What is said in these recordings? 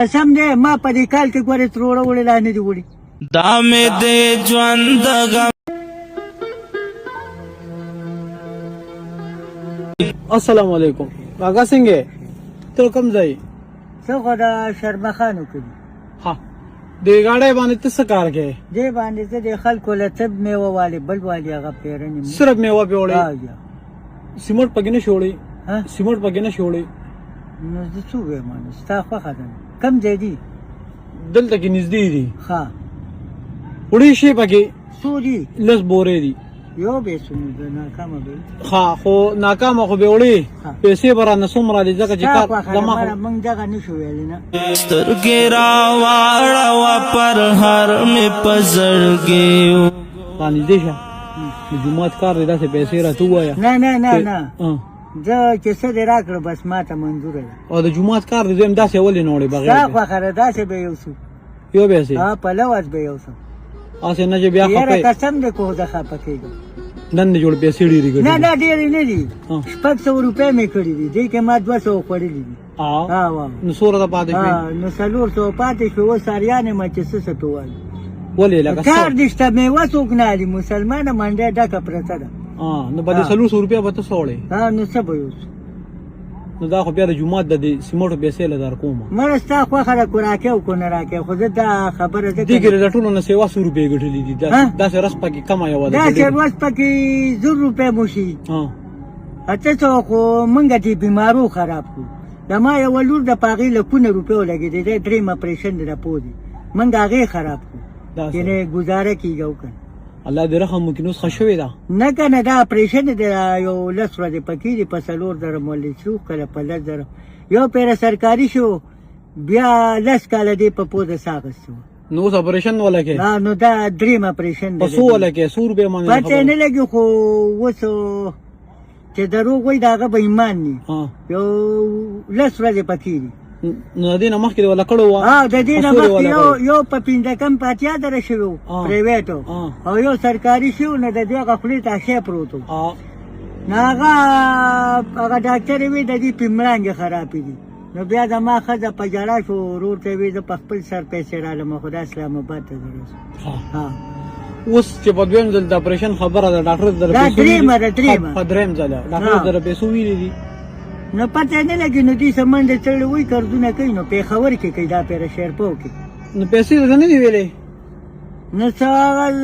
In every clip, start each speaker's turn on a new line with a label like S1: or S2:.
S1: قسم دې ما په دې کال کې ګورې تروړه وړې لا نه دي وړي
S2: دا مې د ژوند غم.
S3: السلام علیکم آغا څنګه ته کوم ځای
S1: څه خو د شرما خانو کړي
S3: ها دې غاړې باندې ته څه کار کوې
S1: دې باندې زه د خلکو له طب میوه والي بل والي هغه پیرنې
S3: صرف میوه پیوړې
S1: یا
S3: سیمټ پکې نه شوړې
S1: ها
S3: سیمټ پکې نه شوړې
S1: نو زه څه وایم نو ستا خوښه ده کم ځای دي
S3: دلته کې نږدې دي
S1: ښه
S3: وړې شي پکې
S1: څو دي
S3: لس بورې دي
S1: یو به سونو ده ناکامه به
S3: ها خو ناکامه خو به وړې
S1: ها.
S3: پیسې به رانه څومره دي ځکه چې
S1: ستا
S3: کار
S1: خوښه
S3: زما
S1: ده موږ دغه نه شو ویلی نه
S2: سترګې راواړوه پر هر مې په زړګي
S3: رانږدې شه د جومات کار دی داسې پیسې راته ووایه
S1: نه نه نه نه
S3: ها.
S1: زه چې څه دې راکړه بس ما ته منظوره ده
S3: او د جومات کار دی دویم داسې ولې نه وړې
S1: ستا
S3: بغیر
S1: خوښه ده داسې به یو څو
S3: یو پیسې
S1: پلوز به یو څو
S3: اسې نه چې بیا
S1: یاره
S3: خپې
S1: قسم دې کو زه خفه کېږم
S3: نن دې جوړ پیسې ډېرې ګټې
S1: نه نه ډېرې نه دي
S3: ها.
S1: 600 روپۍ مې کړي دي دې کې ما 200 خوړلي دي ها وا
S3: نو سوره د پاتې شي
S1: نو 400 پاتې شو اوس اریانې ما چې څه څه وایي
S3: ولې لکه
S1: کار دې شته میوه څوک نه علي مسلمانه منډه ډکه پرته ده
S3: نو به د 300 روپیا به ته څه وړې
S1: نو څه به یوس
S3: نو دا خو بیا د جومات د سیمټو پیسې له در کومه
S1: مړه ستا خوښه ده کو راکې او کو نه راکې خو زه دا خبره ده
S3: دې کې د ټولو نه سیوا 100 روپۍ ګټلې دي داسې رس پکې کمه یوه ده
S1: دا چې روز پکې 100 روپۍ مو شي اته څو خو مونږ دې بیمارو خراب کړو د ما یو لور د پاغې لکونه روپۍ ولګېدې د دریم اپریشن د پودي مونږ هغه خراب کړو یعنی گزاره کیږي وکړه
S3: الله دې رحم وکړي نو ښه شوې ده
S1: نه کنه دا اپریشن د یو لس ورځې پکې دي په 4 مولې شو کله په 10 یو پیر سرکاري شو بیا 10 کال دی په پوده ساغستو
S3: نو اوس اپریشن ولا کې
S1: نو دا دریم اپریشن
S3: په 100 ولا کې 100 روپۍ باندې
S1: پته نه لګي خو وسو چې دروغ وای داغه به ایمان ني یو لس ورځې پکې دي
S3: نو د دې نه مخکې ولا کړو
S1: د دې نه مخکې یو په پینځه کم پاتیا در شوی پرایویټو او یو سرکاري شو نه د دې غفلې ته شی پروتو ناغه هغه ډاکټر وی د دې پیمرانګ خرابې دي نو بیا د ما خزه په جړا شو ورور ته وی د خپل سر پیسې را لمه خدا اسلام آباد ته درس
S3: اوس چې په دویم ځل د اپریشن خبره ده ډاکټر در
S1: دا دریم
S3: په دریم ځل ډاکټر در پیسو ویلي دي
S1: نو پته نه لګي نو دې سمند تړل وای کردونه کوي نو په خبر کې کیدا پیر شهر پو کې
S3: نو پیسې نه دی ویلې
S1: نو څنګه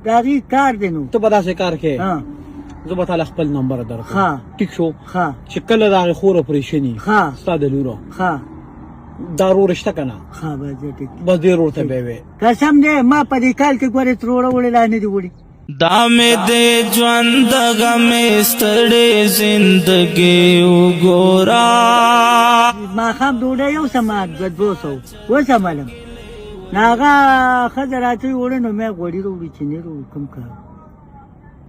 S1: دغه کار دی نو
S3: ته به داسې کار کې زه به تعالی خپل نمبر درکړم
S1: ها
S3: ټیک شو
S1: ها
S3: چې کله دا خور اپریشني
S1: ها
S3: ستا د لورو
S1: ها
S3: دارو رشته کنه
S1: ها به ټیک
S3: بس ډېر ورته به وي
S1: قسم دې ما په دې کال کې ګورې تروړه وړې لا نه دی وړي
S2: دا مې د ژوند غم ستړې زندګي وګورا
S1: ما خام ډوډۍ یو سمات 200 وسملم ناغه خزراتي وړنو مې غوړي وروړي چې نه وروړي کوم کار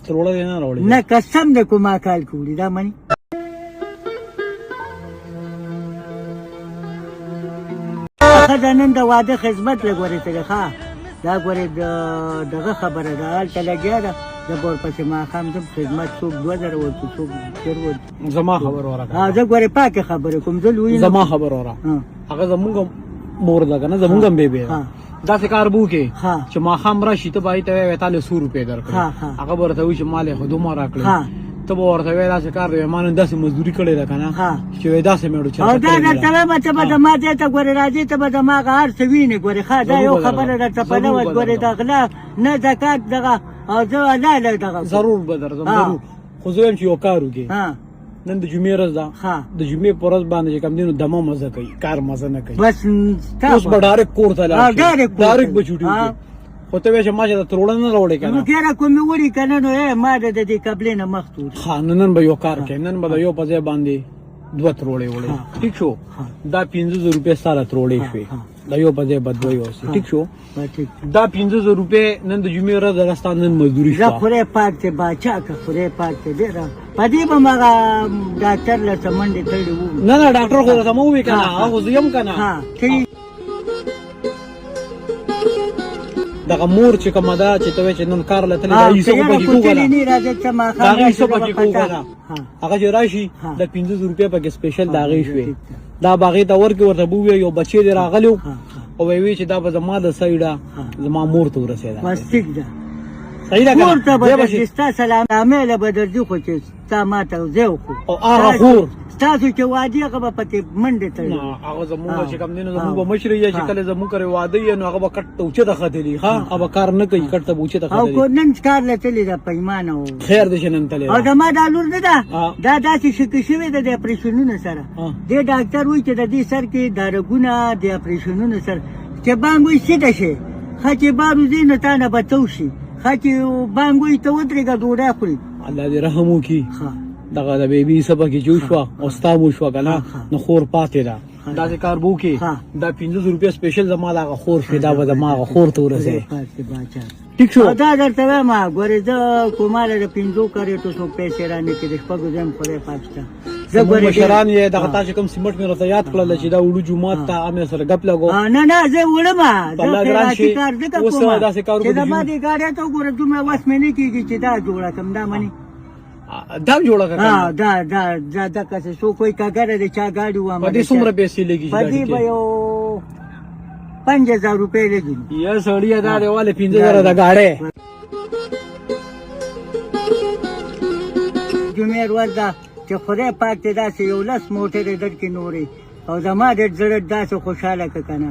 S3: تروړه نه راوړي
S1: نه قسم دې کومه کال کوړي دا مني خزانن د واده خدمت لګوري ته ښا دا ګورې دغه خبره ده هلته لګیا ده د بور پسې ماښام زم خدمت څوک 2000 ورکړي څوک 1000
S3: زما خبر وره
S1: زه ګورې پاکې خبرې کوم زه لوی
S3: زما خبر وره هغه زمونږ مور ده که نه زمونږ هم بېبې ده داسې کار به وکړې چې ماښام راشي ته به هغې ته وایې تا له 100 روپۍ درکړې هغه به ورته وایي چې ما له خو دومره راکړې ته به ورته وایې داسې کار دی ما نن داسې مزدوري کړې ده که نه چې وایي داسې مې
S1: او دا درته وایم ته به زما دې ته ګورې راځې ته به زما هغه هر څه وینې ګورې ښه دا یو خبره درته په لوز ګورې د غلا نه زکات دغه او زه الله دغه
S3: ضرور به درځم ضرور خو زه وایم چې یو کار وکړې نن د جمعې ورځ ده د جمعې په ورځ باندې چې کوم دینو دمه مزه کوي کار مزه نه کوي
S1: بس
S3: اوس به ډایرکټ کور ته لاړ ډایرکټ به چوټي خو ته وایې چې ما چې د تروړه نه راوړې که
S1: نو کېره کومې وړي که نه نو ما د دې قبلې نه مخ تور
S3: نن به یو کار کوې نن به د یو په ځای باندې 2 تروړې وړې ټیک شو دا 500 روپۍ ستا له تروړې شوې د یو په ځای به 2 اوسي ټیک شو دا 500 روپۍ نن د جمعې ورځ دغه ستا نن مزدوري شوه
S1: خدای پاک ته باچا که خدای پاک ته ډېره په دې به مغه ډاکټر له څه منډې تړلې وو
S3: نه ډاکټر خو راته مه ووایې که نه هغه خو زه یم که نه دغه مور چې کومه ده چې ته چې نن کار لته دا یې څه پکې کوګلا
S1: نه راځي چې ما
S3: دا یې څه پکې کوګلا هغه چې راشي د 500 روپیا پکې سپیشل دا غي شوې دا باغې ته ورکه ورته بوې یو بچی دی راغلو او وی چې دا به زما د سایډه زما مور ته ورسېده
S1: بس ټیک ده
S3: صحیح ده
S1: مور ته به ستا سلام عامله به درځي خو چې تا ماته زه خو
S3: او هغه خور
S1: تاسو چې وادي هغه به پکې منډه تړي
S3: هغه زموږ چې کوم دینه زموږ به مشر یا چې کله زموږ کرے واده یې نو هغه به کټ اوچه د خدلی ها هغه کار نه کوي کټ ته اوچه د
S1: او
S3: خدلی
S1: کو نن کار لته دا پیمانه و
S3: خیر دې نن تللی
S1: او دا ما دا لور نه دا داسې شکه شوی د اپریشنونو سره دې ډاکټر وایي چې د دې سر کې دارګونه د اپریشنونو سره چې بانګوي سیده شي خچې بارو زینو تا نه بچو شي خچې بانګوي ته ودرېږه ډوډۍ خوري
S3: الله دې رحم وکړي دغه د بیبي سبا کې جوړ شو او ستا مو شو کنه نو خور پاتې ده دا چې کار بو کې دا 500 روپیا سپیشل زما دا خور فدا به زما خور ته ورسې ٹھیک شو
S1: دا درته ما ګورې زه کوماله د 500 کرے ته څو پیسې رانه کې د شپږ زم خورې پاتشته
S3: زه ګورې مشران یې دغه تاسو کوم سیمټ مې راته یاد کړل چې دا وړو جمعه ته امه سره غپ لګو
S1: نه زه وړم
S3: الله ګران شي اوس دا څه کار
S1: کوم دا ما دې ګاډه ته ګورې دومره واس مې نه کیږي چې دا جوړه کم دا منی
S3: دا جوړه کړه
S1: دا کسه سو کوئی کاګره د چا گاډي و ما
S3: دې څومره پیسې لګي
S1: په دې به یو 5000 روپے لګي
S3: یا سړی دا دیواله 5000 د گاډه
S1: جمعه ورځ دا چې خدای پاک ته داسې یو لاس موټر درکې نوري او زما د زړه داسې خوشاله کنه